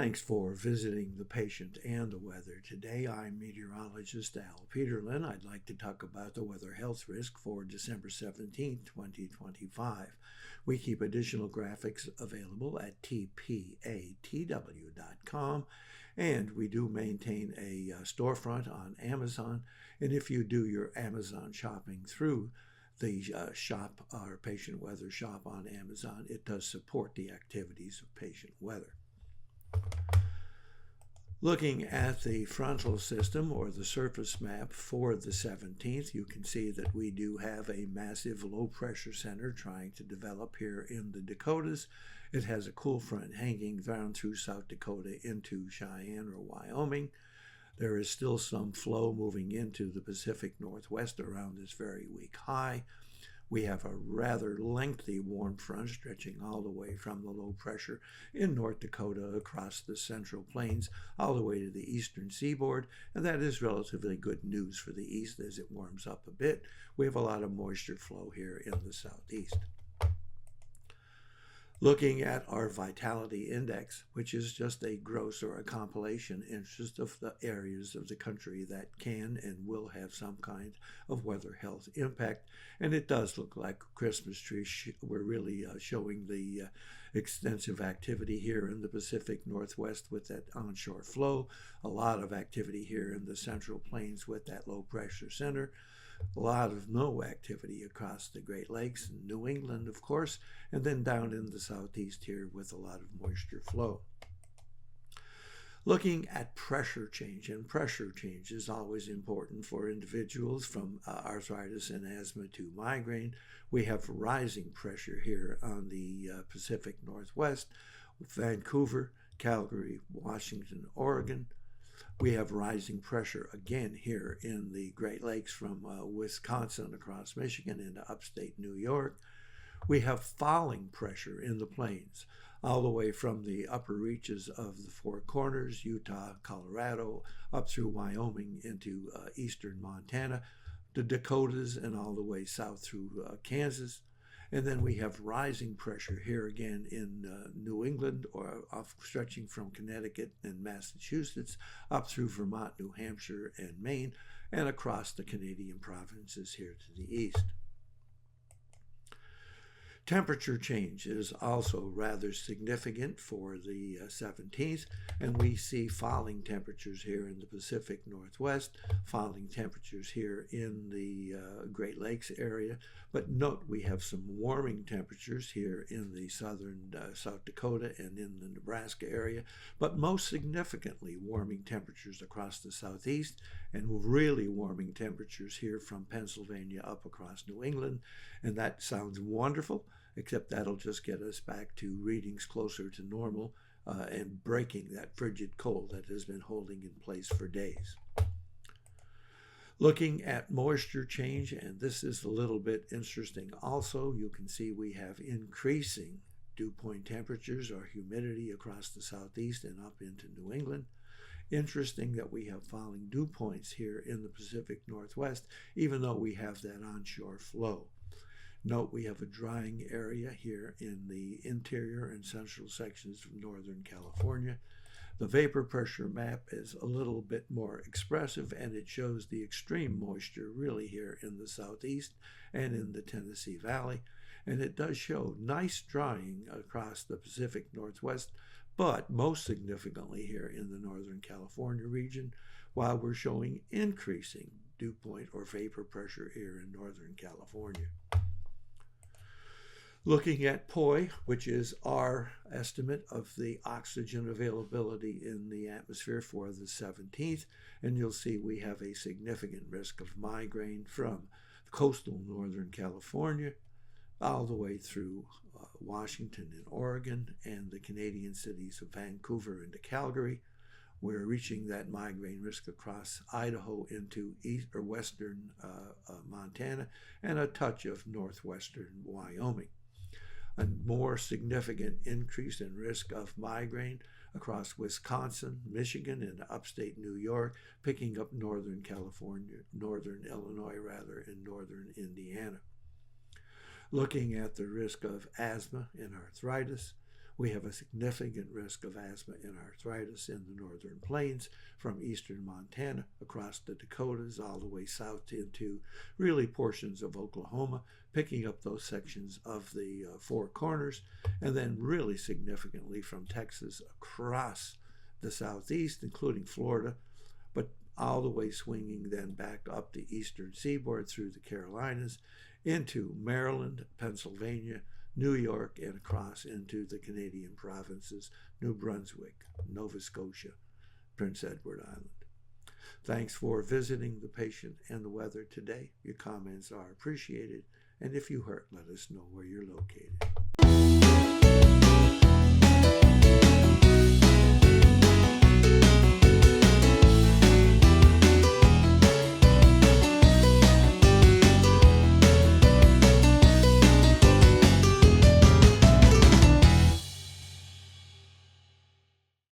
Thanks for visiting the patient and the weather. Today I'm meteorologist Al Peterlin. I'd like to talk about the weather health risk for December 17, 2025. We keep additional graphics available at tpatw.com, and we do maintain a storefront on Amazon. And if you do your Amazon shopping through the shop, our patient weather shop on Amazon, it does support the activities of patient weather. Looking at the frontal system or the surface map for the 17th, you can see that we do have a massive low pressure center trying to develop here in the Dakotas. It has a cool front hanging down through South Dakota into Cheyenne or Wyoming. There is still some flow moving into the Pacific Northwest around this very weak high. We have a rather lengthy warm front stretching all the way from the low pressure in North Dakota across the Central Plains all the way to the eastern seaboard, and that is relatively good news for the east as it warms up a bit. We have a lot of moisture flow here in the southeast. Looking at our vitality index, which is just a gross or a compilation interest of the areas of the country that can and will have some kind of weather health impact. And it does look like Christmas trees. We're really showing the extensive activity here in the Pacific Northwest with that onshore flow. A lot of activity here in the Central Plains with that low pressure center. A lot of no activity across the Great Lakes and New England, of course, and then down in the southeast here with a lot of moisture flow. Looking at pressure change, and pressure change is always important for individuals from arthritis and asthma to migraine. We have rising pressure here on the Pacific Northwest, Vancouver, Calgary, Washington, Oregon. We have rising pressure again here in the Great Lakes from Wisconsin across Michigan into upstate New York. We have falling pressure in the plains, all the way from the upper reaches of the Four Corners, Utah, Colorado, up through Wyoming into eastern Montana, the Dakotas, and all the way south through Kansas. And then we have rising pressure here again in New England, or stretching from Connecticut and Massachusetts up through Vermont, New Hampshire, and Maine, and across the Canadian provinces here to the east. Temperature change is also rather significant for the 17th, and we see falling temperatures here in the Pacific Northwest, falling temperatures here in the Great Lakes area. But note we have some warming temperatures here in the southern South Dakota and in the Nebraska area, but most significantly warming temperatures across the southeast and really warming temperatures here from Pennsylvania up across New England. And that sounds wonderful, except that'll just get us back to readings closer to normal and breaking that frigid cold that has been holding in place for days. Looking at moisture change, and this is a little bit interesting also, you can see we have increasing dew point temperatures or humidity across the southeast and up into New England. Interesting that we have falling dew points here in the Pacific Northwest, even though we have that onshore flow. Note we have a drying area here in the interior and central sections of Northern California. The vapor pressure map is a little bit more expressive, and it shows the extreme moisture really here in the southeast and in the Tennessee Valley. And it does show nice drying across the Pacific Northwest, but most significantly here in the Northern California region, while we're showing increasing dew point or vapor pressure here in Northern California. Looking at POI, which is our estimate of the oxygen availability in the atmosphere for the 17th, and you'll see we have a significant risk of migraine from coastal Northern California all the way through Washington and Oregon and the Canadian cities of Vancouver into Calgary. We're reaching that migraine risk across Idaho into east or western Montana and a touch of northwestern Wyoming. A more significant increase in risk of migraine across Wisconsin, Michigan, and upstate New York, picking up northern California, northern Illinois rather, and northern Indiana. Looking at the risk of asthma and arthritis, We have a significant risk of asthma and arthritis in the northern plains, from eastern Montana across the Dakotas all the way south into really portions of Oklahoma, picking up those sections of the Four Corners, and then really significantly from Texas across the southeast, including Florida, but all the way swinging then back up the eastern seaboard through the Carolinas into Maryland, Pennsylvania, New York, and across into the Canadian provinces, New Brunswick, Nova Scotia, Prince Edward Island. Thanks for visiting the patient and the weather today. Your comments are appreciated, and if you hurt, let us know where you're located.